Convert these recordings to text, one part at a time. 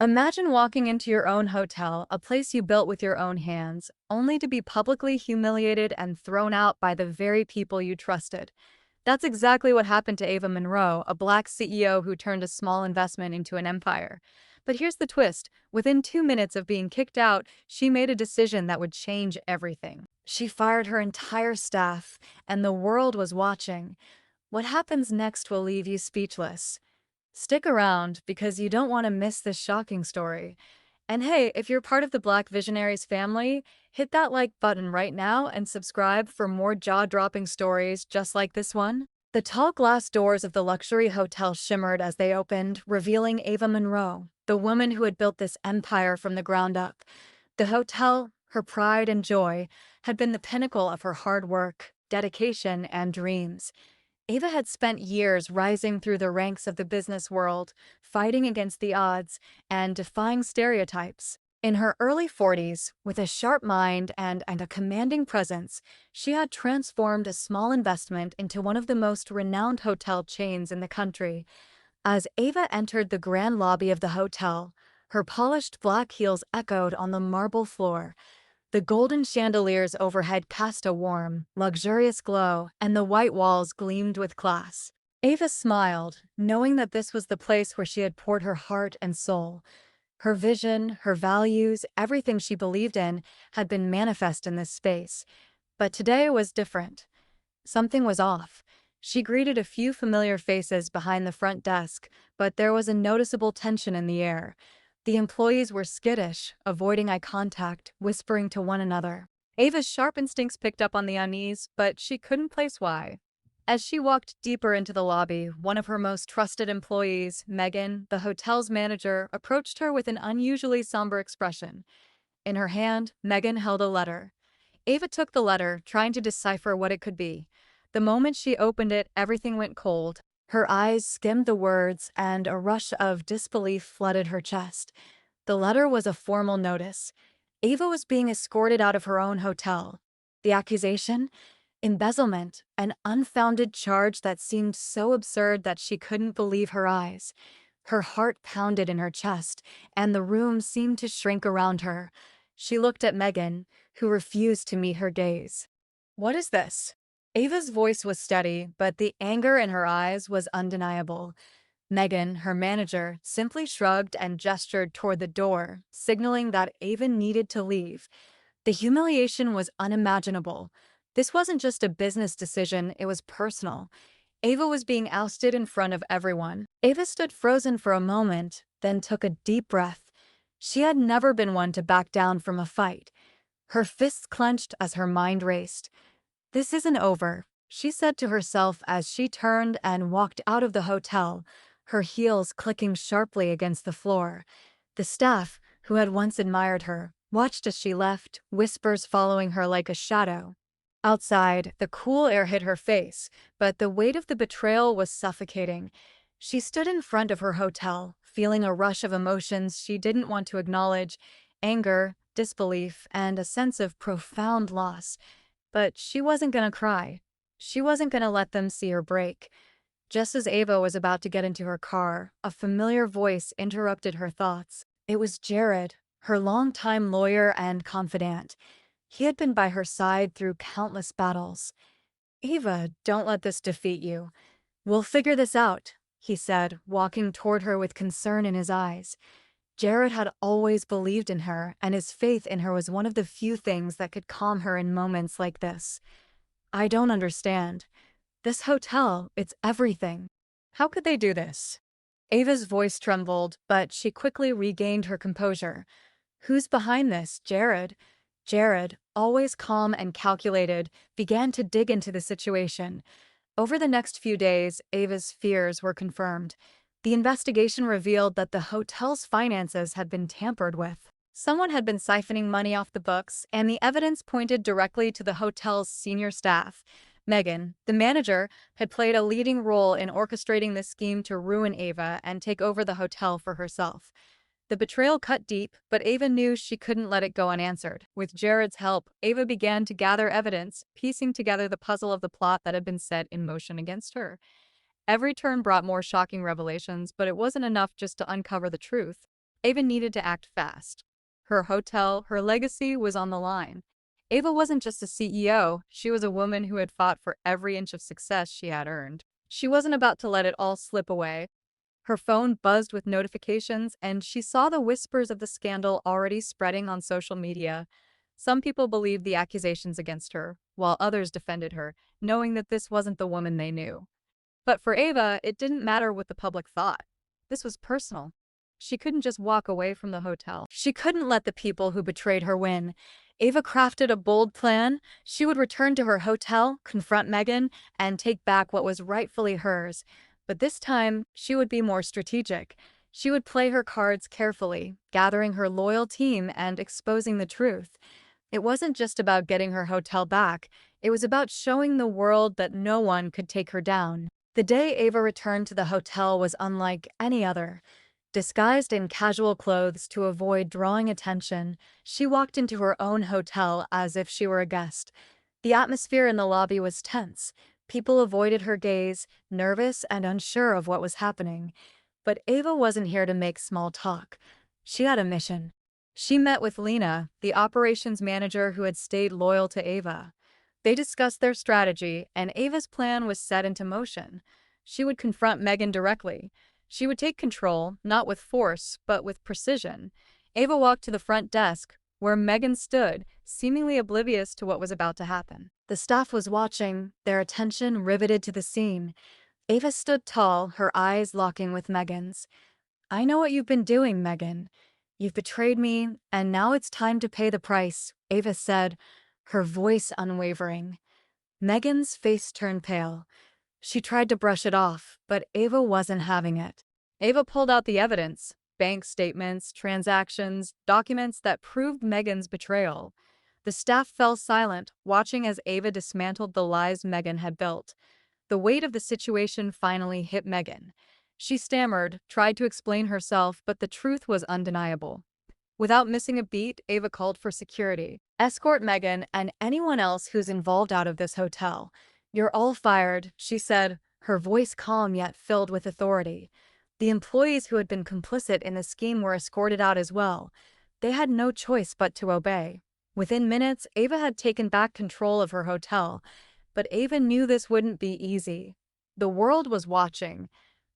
Imagine walking into your own hotel, a place you built with your own hands, only to be publicly humiliated and thrown out by the very people you trusted. That's exactly what happened to Ava Monroe, a black CEO who turned a small investment into an empire. But here's the twist. Within 2 minutes of being kicked out, she made a decision that would change everything. She fired her entire staff, and the world was watching. What happens next will leave you speechless. Stick around because you don't want to miss this shocking story. And hey, if you're part of the Black Visionaries family, hit that like button right now and subscribe for more jaw-dropping stories just like this one. The tall glass doors of the luxury hotel shimmered as they opened, revealing Ava Monroe, the woman who had built this empire from the ground up. The hotel, her pride and joy, had been the pinnacle of her hard work, dedication, and dreams. Ava had spent years rising through the ranks of the business world, fighting against the odds, and defying stereotypes. In her early 40s, with a sharp mind and a commanding presence, she had transformed a small investment into one of the most renowned hotel chains in the country. As Ava entered the grand lobby of the hotel, her polished black heels echoed on the marble floor. The golden chandeliers overhead cast a warm, luxurious glow, and the white walls gleamed with class. Ava smiled, knowing that this was the place where she had poured her heart and soul. Her vision, her values, everything she believed in had been manifest in this space. But today was different. Something was off. She greeted a few familiar faces behind the front desk, but there was a noticeable tension in the air. The employees were skittish, avoiding eye contact, whispering to one another. Ava's sharp instincts picked up on the unease, but she couldn't place why. As she walked deeper into the lobby, one of her most trusted employees, Megan, the hotel's manager, approached her with an unusually somber expression. In her hand, Megan held a letter. Ava took the letter, trying to decipher what it could be. The moment she opened it, everything went cold. Her eyes skimmed the words, and a rush of disbelief flooded her chest. The letter was a formal notice. Ava was being escorted out of her own hotel. The accusation? Embezzlement, an unfounded charge that seemed so absurd that she couldn't believe her eyes. Her heart pounded in her chest, and the room seemed to shrink around her. She looked at Megan, who refused to meet her gaze. "What is this?" Ava's voice was steady, but the anger in her eyes was undeniable. Megan, her manager, simply shrugged and gestured toward the door, signaling that Ava needed to leave. The humiliation was unimaginable. This wasn't just a business decision, it was personal. Ava was being ousted in front of everyone. Ava stood frozen for a moment, then took a deep breath. She had never been one to back down from a fight. Her fists clenched as her mind raced. "This isn't over," she said to herself as she turned and walked out of the hotel, her heels clicking sharply against the floor. The staff, who had once admired her, watched as she left, whispers following her like a shadow. Outside, the cool air hit her face, but the weight of the betrayal was suffocating. She stood in front of her hotel, feeling a rush of emotions she didn't want to acknowledge: anger, disbelief, and a sense of profound loss. But she wasn't gonna cry. She wasn't gonna let them see her break. Just as Ava was about to get into her car, a familiar voice interrupted her thoughts. It was Jared, her longtime lawyer and confidant. He had been by her side through countless battles. "Ava, don't let this defeat you. We'll figure this out," he said, walking toward her with concern in his eyes. Jared had always believed in her, and his faith in her was one of the few things that could calm her in moments like this. "I don't understand. This hotel, it's everything. How could they do this?" Ava's voice trembled, but she quickly regained her composure. "Who's behind this, Jared?" Jared, always calm and calculated, began to dig into the situation. Over the next few days, Ava's fears were confirmed. The investigation revealed that the hotel's finances had been tampered with. Someone had been siphoning money off the books, and the evidence pointed directly to the hotel's senior staff. Megan, the manager, had played a leading role in orchestrating this scheme to ruin Ava and take over the hotel for herself. The betrayal cut deep, but Ava knew she couldn't let it go unanswered. With Jared's help, Ava began to gather evidence, piecing together the puzzle of the plot that had been set in motion against her. Every turn brought more shocking revelations, but it wasn't enough just to uncover the truth. Ava needed to act fast. Her hotel, her legacy was on the line. Ava wasn't just a CEO, she was a woman who had fought for every inch of success she had earned. She wasn't about to let it all slip away. Her phone buzzed with notifications, and she saw the whispers of the scandal already spreading on social media. Some people believed the accusations against her, while others defended her, knowing that this wasn't the woman they knew. But for Ava, it didn't matter what the public thought. This was personal. She couldn't just walk away from the hotel. She couldn't let the people who betrayed her win. Ava crafted a bold plan. She would return to her hotel, confront Megan, and take back what was rightfully hers. But this time, she would be more strategic. She would play her cards carefully, gathering her loyal team and exposing the truth. It wasn't just about getting her hotel back. It was about showing the world that no one could take her down. The day Ava returned to the hotel was unlike any other. Disguised in casual clothes to avoid drawing attention, she walked into her own hotel as if she were a guest. The atmosphere in the lobby was tense. People avoided her gaze, nervous and unsure of what was happening. But Ava wasn't here to make small talk. She had a mission. She met with Lena, the operations manager who had stayed loyal to Ava. They discussed their strategy, and Ava's plan was set into motion. She would confront Megan directly. She would take control, not with force, but with precision. Ava walked to the front desk, where Megan stood, seemingly oblivious to what was about to happen. The staff was watching, their attention riveted to the scene. Ava stood tall, her eyes locking with Megan's. "I know what you've been doing, Megan. You've betrayed me, and now it's time to pay the price," Ava said, her voice unwavering. Megan's face turned pale. She tried to brush it off, but Ava wasn't having it. Ava pulled out the evidence: bank statements, transactions, documents that proved Megan's betrayal. The staff fell silent, watching as Ava dismantled the lies Megan had built. The weight of the situation finally hit Megan. She stammered, tried to explain herself, but the truth was undeniable. Without missing a beat, Ava called for security. "Escort Megan and anyone else who's involved out of this hotel. You're all fired," she said, her voice calm yet filled with authority. The employees who had been complicit in the scheme were escorted out as well. They had no choice but to obey. Within minutes, Ava had taken back control of her hotel. But Ava knew this wouldn't be easy. The world was watching.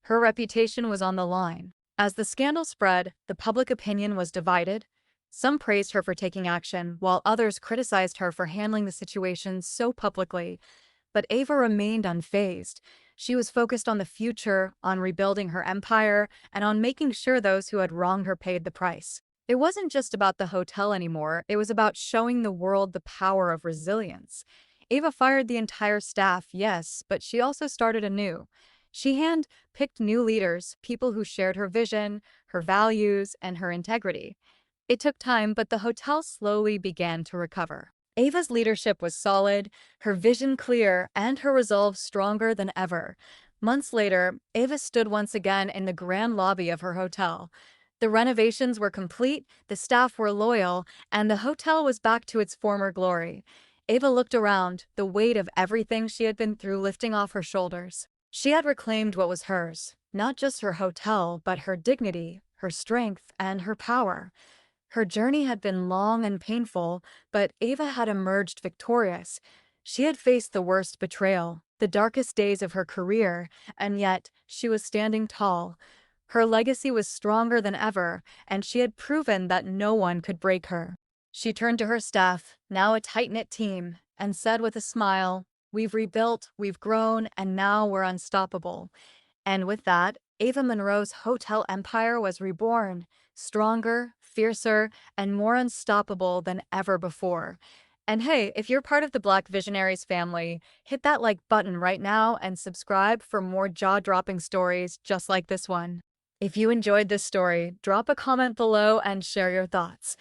Her reputation was on the line. As the scandal spread, the public opinion was divided. Some praised her for taking action, while others criticized her for handling the situation so publicly. But Ava remained unfazed. She was focused on the future, on rebuilding her empire, and on making sure those who had wronged her paid the price. It wasn't just about the hotel anymore, it was about showing the world the power of resilience. Ava fired the entire staff, yes, but she also started anew. She hand-picked new leaders, people who shared her vision, her values, and her integrity. It took time, but the hotel slowly began to recover. Ava's leadership was solid, her vision clear, and her resolve stronger than ever. Months later, Ava stood once again in the grand lobby of her hotel. The renovations were complete, the staff were loyal, and the hotel was back to its former glory. Ava looked around, the weight of everything she had been through lifting off her shoulders. She had reclaimed what was hers, not just her hotel, but her dignity, her strength, and her power. Her journey had been long and painful, but Ava had emerged victorious. She had faced the worst betrayal, the darkest days of her career, and yet she was standing tall. Her legacy was stronger than ever, and she had proven that no one could break her. She turned to her staff, now a tight-knit team, and said with a smile, "We've rebuilt, we've grown, and now we're unstoppable." And with that, Ava Monroe's hotel empire was reborn, stronger, fiercer, and more unstoppable than ever before. And hey, if you're part of the Black Visionaries family, hit that like button right now and subscribe for more jaw-dropping stories just like this one. If you enjoyed this story, drop a comment below and share your thoughts.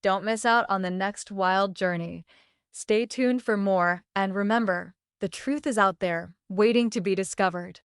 Don't miss out on the next wild journey. Stay tuned for more, and remember, the truth is out there, waiting to be discovered.